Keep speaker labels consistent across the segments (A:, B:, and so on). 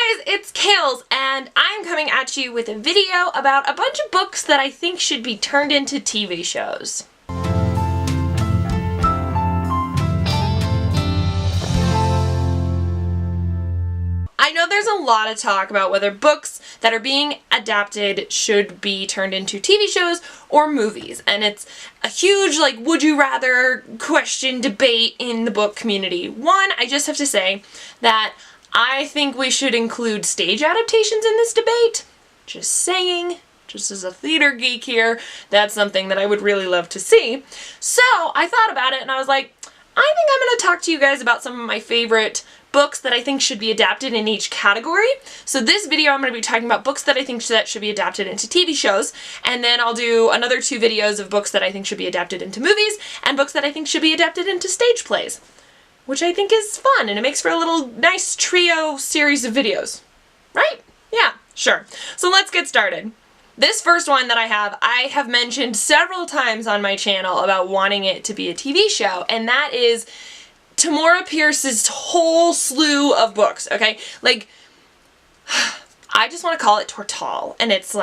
A: guys, it's Kales, and I'm coming at you with a video about a bunch of books that I think should be turned into TV shows. I know there's a lot of talk about whether books that are being adapted should be turned into TV shows or movies, and it's a huge, would you rather question debate in the book community. One, I just have to say that I think we should include stage adaptations in this debate. Just saying. Just as a theater geek here, that's something that I would really love to see. So I thought about it and I was like, I think I'm going to talk to you guys about some of my favorite books that I think should be adapted in each category. So this video I'm going to be talking about books that I think that should be adapted into TV shows, and then I'll do another 2 videos of books that I think should be adapted into movies, and books that I think should be adapted into stage plays, which I think is fun, and it makes for a little nice trio series of videos. Right? Yeah, sure. So let's get started. This first one that I have mentioned several times on my channel about wanting it to be a TV show, and that is Tamora Pierce's whole slew of books, okay? I just want to call it Tortall, and it's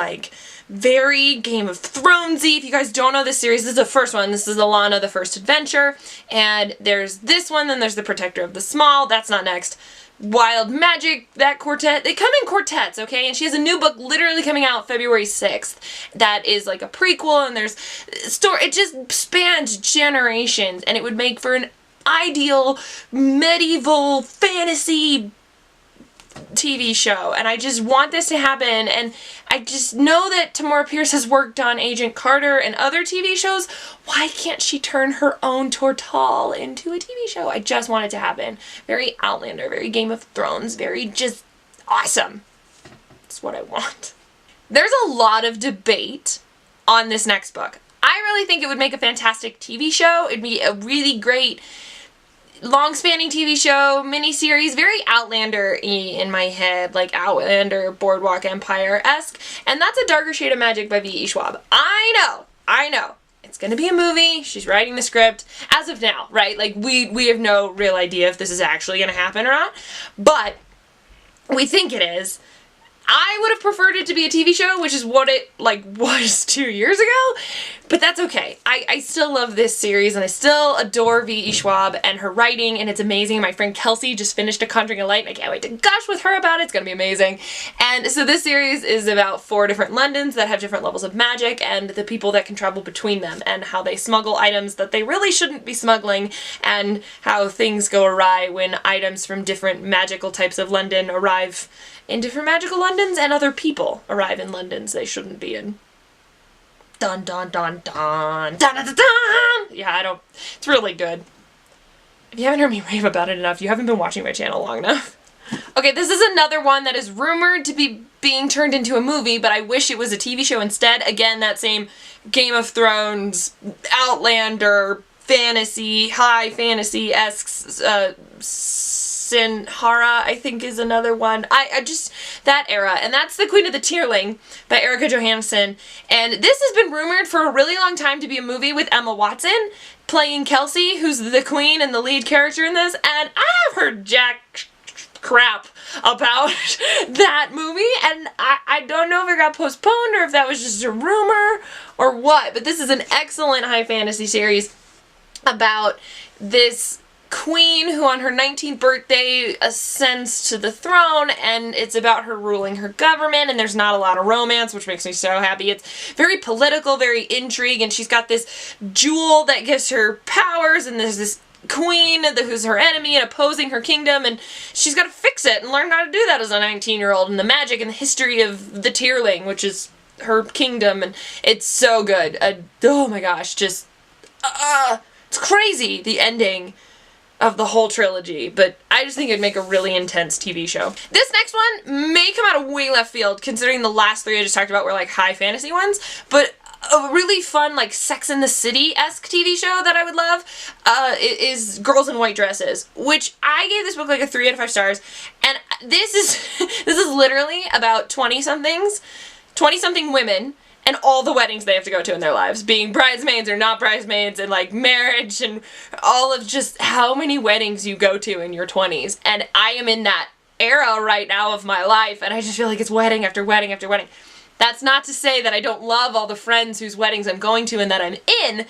A: very Game of Thronesy. If you guys don't know this series, this is the first one. This is Alana, the First Adventure, and there's this one, then there's The Protector of the Small. That's not next. Wild Magic, that quartet. They come in quartets, okay? And she has a new book literally coming out February 6th that is like a prequel, and there's story. It just spans generations, and it would make for an ideal medieval fantasy TV show, and I just want this to happen. And I just know that Tamora Pierce has worked on Agent Carter and other TV shows. Why can't she turn her own Tortall into a TV show? I just want it to happen. Very Outlander, very Game of Thrones, very just awesome. That's what I want. There's a lot of debate on this next book. I really think it would make a fantastic TV show. It'd be a really great long-spanning TV show, miniseries, very Outlander-y in my head, like Outlander, Boardwalk Empire-esque, and that's A Darker Shade of Magic by V.E. Schwab. I know. It's gonna be a movie. She's writing the script as of now, right? We have no real idea if this is actually gonna happen or not, but we think it is. I would have preferred it to be a TV show, which is what it was 2 years ago, but that's okay. I still love this series, and I still adore V.E. Schwab and her writing, and it's amazing. My friend Kelsey just finished A Conjuring of Light, and I can't wait to gush with her about it. It's gonna be amazing. And so this series is about 4 different Londons that have different levels of magic, and the people that can travel between them, and how they smuggle items that they really shouldn't be smuggling, and how things go awry when items from different magical types of London arrive in different magical Londons, and other people arrive in Londons they shouldn't be in. Dun dun dun dun. Dun dun dun dun! Yeah, it's really good. If you haven't heard me rave about it enough, you haven't been watching my channel long enough. Okay, this is another one that is rumored to be being turned into a movie, but I wish it was a TV show instead. Again, that same Game of Thrones, Outlander, fantasy, high fantasy-esque, Sinhara, I think, is another one. I just, that era. And that's The Queen of the Tearling by Erica Johansson. And this has been rumored for a really long time to be a movie with Emma Watson playing Kelsey, who's the queen and the lead character in this. And I've heard jack crap about that movie, and I don't know if it got postponed or if that was just a rumor or what. But this is an excellent high fantasy series about this queen who on her 19th birthday ascends to the throne, and it's about her ruling her government, and there's not a lot of romance, which makes me so happy. It's very political, very intrigue, and she's got this jewel that gives her powers, and there's this queen who's her enemy and opposing her kingdom, and she's got to fix it and learn how to do that as a 19-year-old, and the magic and the history of the Tearling, which is her kingdom, and it's so good. Oh my gosh, just it's crazy, the ending of the whole trilogy, but I just think it'd make a really intense TV show. This next one may come out of way left field, considering the last 3 I just talked about were high fantasy ones, but a really fun Sex and the City-esque TV show that I would love is Girls in White Dresses, which I gave this book a 3 out of 5 stars, and this is literally about 20-something women and all the weddings they have to go to in their lives, being bridesmaids or not bridesmaids, and marriage, and all of just how many weddings you go to in your 20s. And I am in that era right now of my life, and I just feel like it's wedding after wedding after wedding. That's not to say that I don't love all the friends whose weddings I'm going to and that I'm in.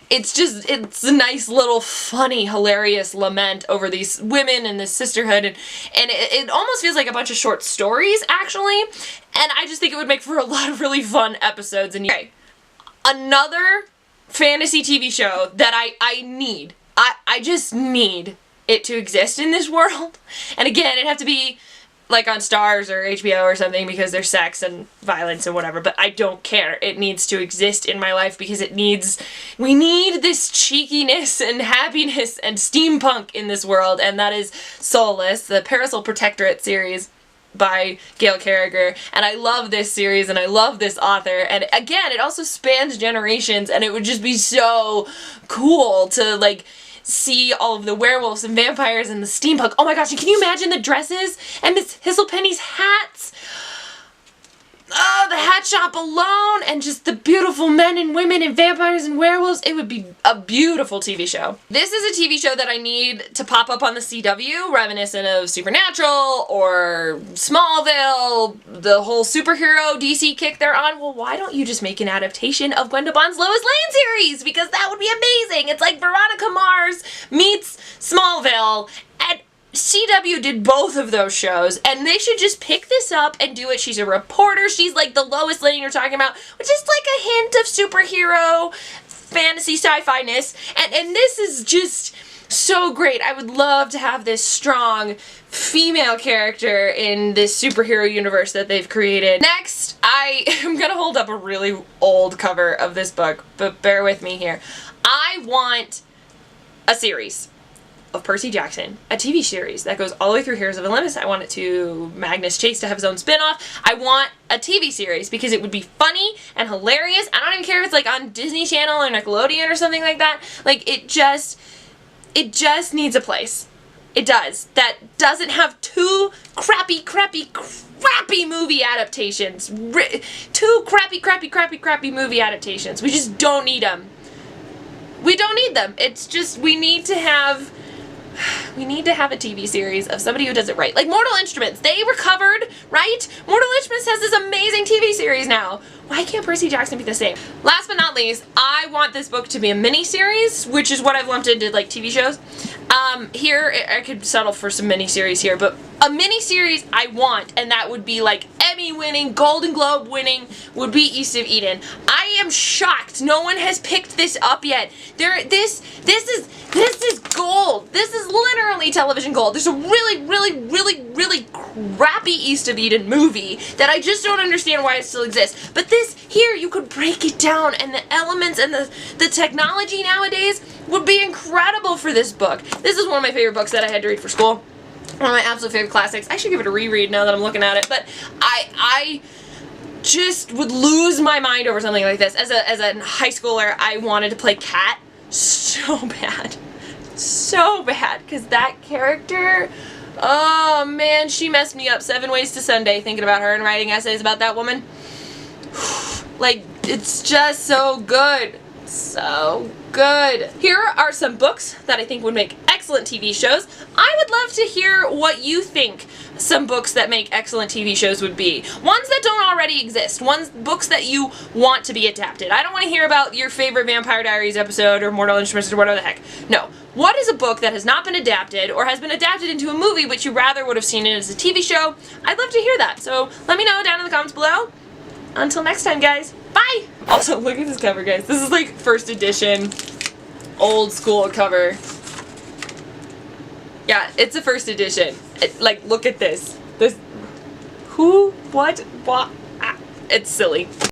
A: It's just, it's a nice little funny, hilarious lament over these women and this sisterhood, and it almost feels like a bunch of short stories, actually, and I just think it would make for a lot of really fun episodes. And okay, another fantasy TV show that I need. I just need it to exist in this world. And again, it'd have to be like on Starz or HBO or something because there's sex and violence and whatever, but I don't care. It needs to exist in my life because we need this cheekiness and happiness and steampunk in this world, and that is Soulless, the Parasol Protectorate series by Gail Carriger, and I love this series and I love this author, and again, it also spans generations, and it would just be so cool to like see all of the werewolves and vampires and the steampunk. Oh my gosh, and can you imagine the dresses and Miss Hisselpenny's hats? Oh, the hat shop alone, and just the beautiful men and women and vampires and werewolves. It would be a beautiful TV show. This is a TV show that I need to pop up on the CW, reminiscent of Supernatural or Smallville, the whole superhero DC kick they're on. Well, why don't you just make an adaptation of Gwenda Bond's Lois Lane series? Because that would be amazing. It's like Veronica Mars meets Smallville, and CW did both of those shows, and they should just pick this up and do it. She's a reporter. She's like the Lois Lane you're talking about, which is like a hint of superhero, fantasy, sci-fi-ness, and this is just so great. I would love to have this strong female character in this superhero universe that they've created. Next, I am gonna hold up a really old cover of this book, but bear with me here. I want a series of Percy Jackson, a TV series that goes all the way through Heroes of Olympus. I want it to Magnus Chase to have his own spin-off. I want a TV series because it would be funny and hilarious. I don't even care if it's like on Disney Channel or Nickelodeon or something like that. Like, it just needs a place. It does. That doesn't have two crappy movie adaptations. Two crappy movie adaptations. We just don't need them. We don't need them. It's just, we need to have a TV series of somebody who does it right. Like Mortal Instruments. They recovered, right? Mortal Instruments has this amazing TV series now. Why can't Percy Jackson be the same? Last but not least, I want this book to be a mini-series, which is what I've lumped into like TV shows. Here, I could settle for some mini-series here, but a mini-series I want, and that would be like Emmy-winning, Golden Globe-winning, would be East of Eden. I am shocked no one has picked this up yet. This is gold. This is literally television gold. There's a really crappy East of Eden movie that I just don't understand why it still exists. But this here, you could break it down, and the elements and the technology nowadays would be incredible for this book. This is one of my favorite books that I had to read for school. One of my absolute favorite classics. I should give it a reread now that I'm looking at it, but I just would lose my mind over something like this. As a high schooler, I wanted to play Cat so bad. So bad, because that character, oh man, she messed me up 7 ways to Sunday thinking about her and writing essays about that woman. Like, it's just so good. So good. Here are some books that I think would make excellent TV shows. I would love to hear what you think some books that make excellent TV shows would be. Ones that don't already exist. Books that you want to be adapted. I don't want to hear about your favorite Vampire Diaries episode or Mortal Instruments or whatever the heck. No. What is a book that has not been adapted or has been adapted into a movie but you rather would have seen it as a TV show? I'd love to hear that. So let me know down in the comments below. Until next time, guys. Bye! Also, look at this cover, guys. This is like first edition, old school cover. Yeah, it's a first edition. Like, look at this. Who? What? It's silly.